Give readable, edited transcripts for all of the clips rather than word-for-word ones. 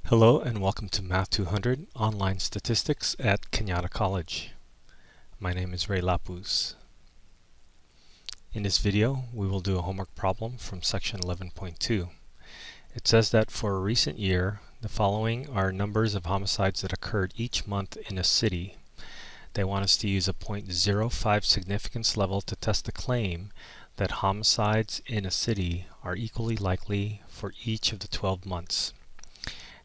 Hello and welcome to m200 Online Statistics at Cañada College. My name is Lapuz. In this video, we will do a homework problem from section 11.2. It says that for a recent year, the following are numbers of homicides that occurred each month in a city. They want us to use a 0.05 significance level to test the claim that homicides in a city are equally likely for each of the 12 months.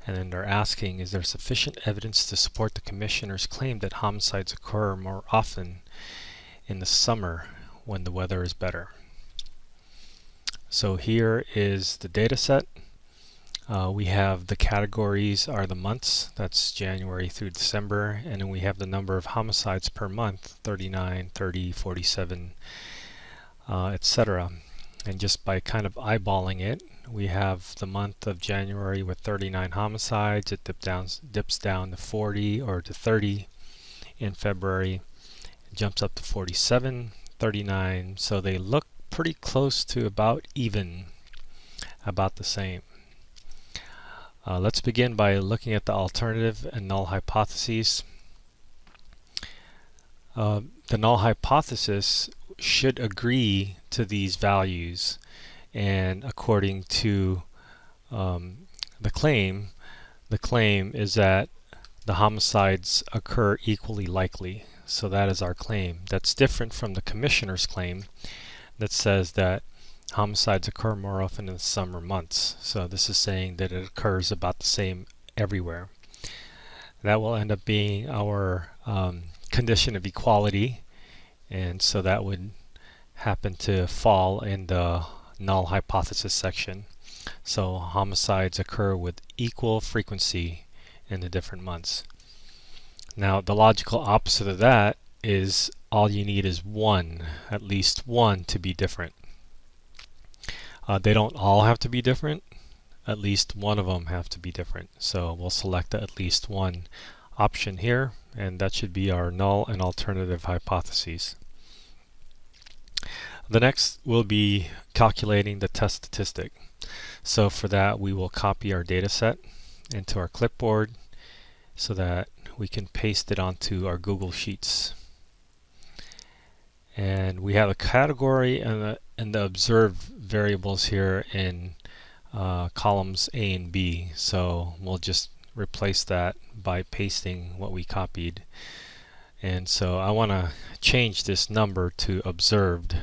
And then they're asking, is there sufficient evidence to support the commissioner's claim that homicides occur more often in the summer when the weather is better? So here is the data set. We have the categories are the months, that's January through December, and then we have the number of homicides per month, 39, 30, 47, etc. And just by kind of eyeballing it, we have the month of January with 39 homicides. It dips down to 40 or to 30 in February. It jumps up to 47, 39. So they look pretty close to about even, about the same. Let's begin by looking at the alternative and null hypotheses. The null hypothesis should agree to these values, and according to the claim is that the homicides occur equally likely. So that is our claim. That's different from the commissioner's claim that says that homicides occur more often in the summer months. So this is saying that it occurs about the same everywhere. That will end up being our condition of equality, and so that would happen to fall in the null hypothesis section. So homicides occur with equal frequency in the different months. Now the logical opposite of that is all you need is one, at least one, to be different. They don't all have to be different, at least one of them have to be different. So we'll select the at least one option here, and that should be our null and alternative hypotheses. The next will be calculating the test statistic. So for that, we will copy our data set into our clipboard so that we can paste it onto our Google Sheets. And we have a category and the observed variables here in columns A and B. So we'll just replace that by pasting what we copied. And so I want to change this number to observed,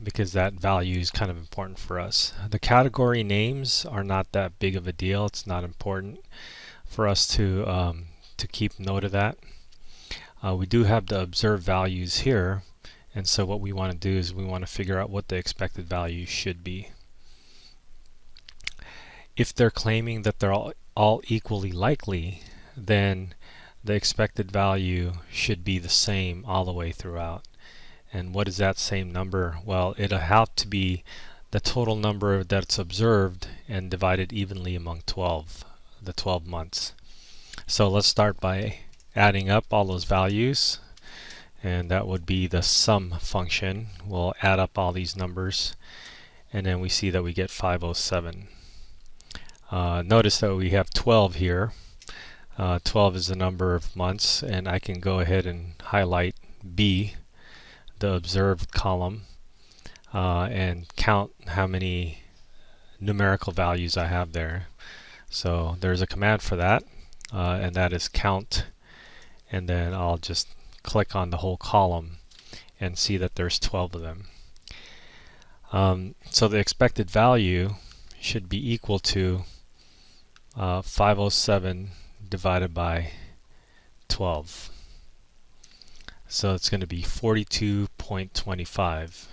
because that value is kind of important for us. The category names are not that big of a deal. It's not important for us to keep note of that. We do have the observed values here, and so what we want to do is we want to figure out what the expected value should be. If they're claiming that they're all equally likely, then the expected value should be the same all the way throughout. And what is that same number? Well, it'll have to be the total number that's observed and divided evenly among the 12 months. So let's start by adding up all those values, and that would be the sum function. We'll add up all these numbers, and then we see that we get 507. Notice that we have 12 here. 12 is the number of months, and I can go ahead and highlight B, the observed column, and count how many numerical values I have there. So there's a command for that, and that is count, and then I'll just click on the whole column and see that there's 12 of them. So the expected value should be equal to 507 divided by 12. So it's going to be 42.25.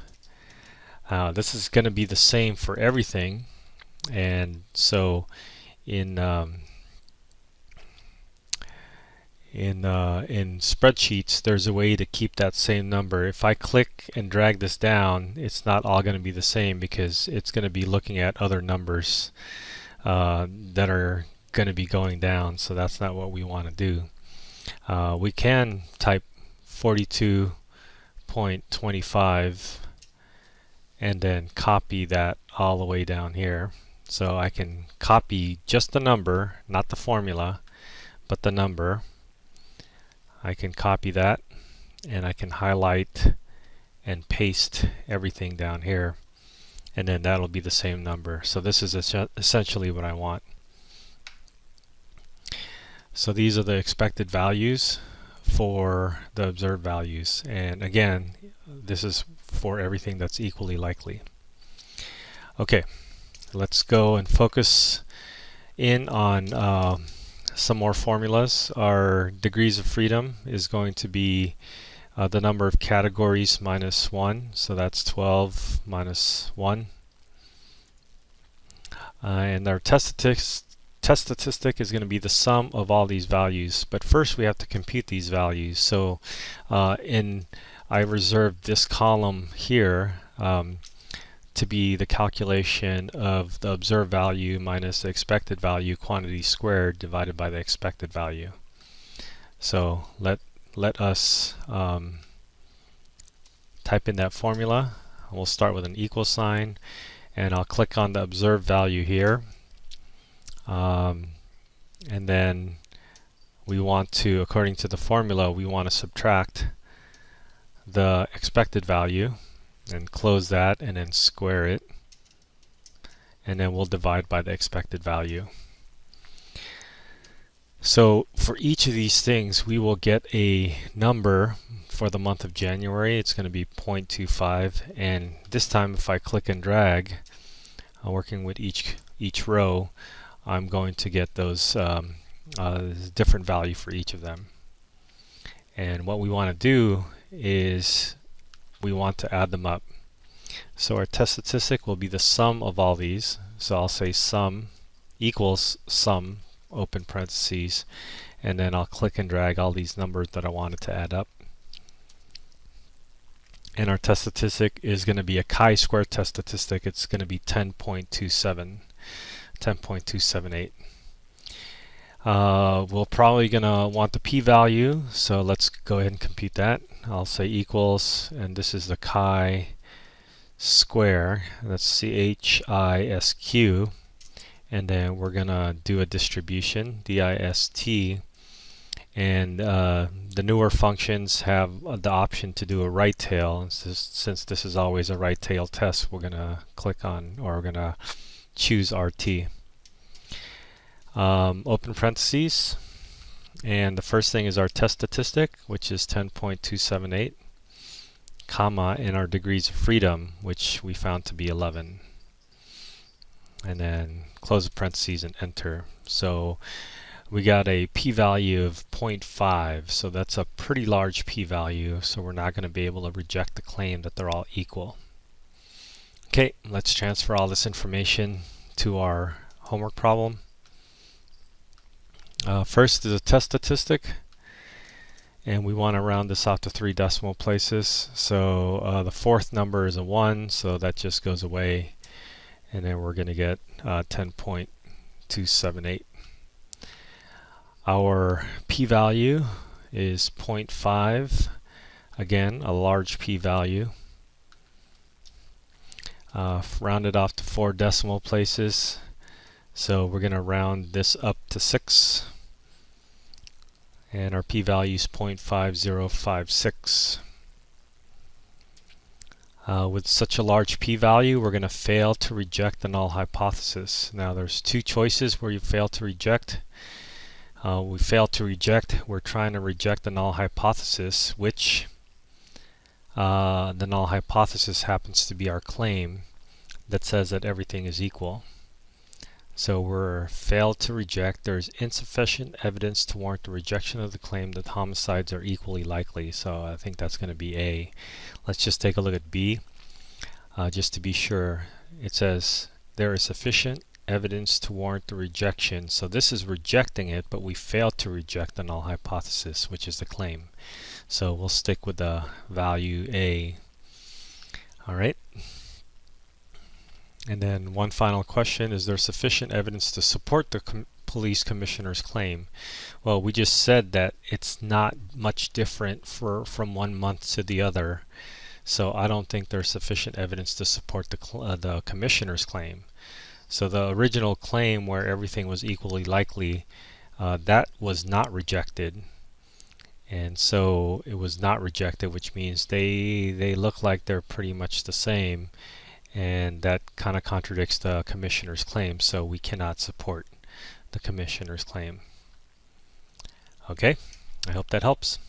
This is going to be the same for everything, and so in spreadsheets there's a way to keep that same number. If I click and drag this down, it's not all going to be the same, because it's going to be looking at other numbers that are going to be going down, so that's not what we want to do. We can type 42.25 and then copy that all the way down here. So I can copy just the number, not the formula, but the number. I can copy that, and I can highlight and paste everything down here, and then that'll be the same number. So this is essentially what I want. So these are the expected values for the observed values, and again, this is for everything that's equally likely. Okay, let's go and focus in on some more formulas. Our degrees of freedom is going to be the number of categories minus 1, so that's 12 minus 1. And our test statistic is going to be the sum of all these values. But first we have to compute these values. So I reserved this column here to be the calculation of the observed value minus the expected value quantity squared divided by the expected value. So let us type in that formula. We'll start with an equal sign, and I'll click on the observed value here, and then we want to, according to the formula, we want to subtract the expected value and close that and then square it, and then we'll divide by the expected value. So for each of these things we will get a number for the month of January. It's going to be 0.25, and this time if I click and drag, working with each row, I'm going to get those different value for each of them. And what we want to do is we want to add them up. So our test statistic will be the sum of all these. So I'll say sum equals sum, open parentheses, and then I'll click and drag all these numbers that I wanted to add up. And our test statistic is going to be a chi-square test statistic. It's going to be 10.27, 10.278. We're probably going to want the p-value, so let's go ahead and compute that. I'll say equals, and this is the chi-square, that's CHISQ, and then we're going to do a distribution, DIST, and the newer functions have the option to do a right tail. And since this is always a right tail test, we're going to click on, or we're going to choose RT. Open parentheses, and the first thing is our test statistic, which is 10.278, comma, and our degrees of freedom, which we found to be 11. And then close the parentheses and enter. So we got a p-value of 0.5, so that's a pretty large p-value, so we're not going to be able to reject the claim that they're all equal. Okay, let's transfer all this information to our homework problem. First is a test statistic, and we want to round this out to 3 decimal places. So the fourth number is a 1, so that just goes away, and then we're going to get 10.278. Our p-value is 0.5, again a large p-value. Rounded off to 4 decimal places, so we're going to round this up to 6, and our p-value is 0.5056. With such a large p-value, we're going to fail to reject the null hypothesis. Now there's 2 choices where you fail to reject. We fail to reject, we're trying to reject the null hypothesis, which the null hypothesis happens to be our claim that says that everything is equal. So we're failed to reject. There's insufficient evidence to warrant the rejection of the claim that homicides are equally likely. So I think that's going to be A. Let's just take a look at B. Just to be sure, it says there is sufficient evidence to warrant the rejection. So this is rejecting it, but we failed to reject the null hypothesis, which is the claim. So we'll stick with the value A. Alright. And then one final question, is there sufficient evidence to support the police commissioner's claim? Well, we just said that it's not much different from one month to the other, so I don't think there's sufficient evidence to support the commissioner's claim. So the original claim where everything was equally likely, that was not rejected. And so it was not rejected, which means they look like they're pretty much the same, and that kind of contradicts the commissioner's claim, so we cannot support the commissioner's claim. Okay, I hope that helps.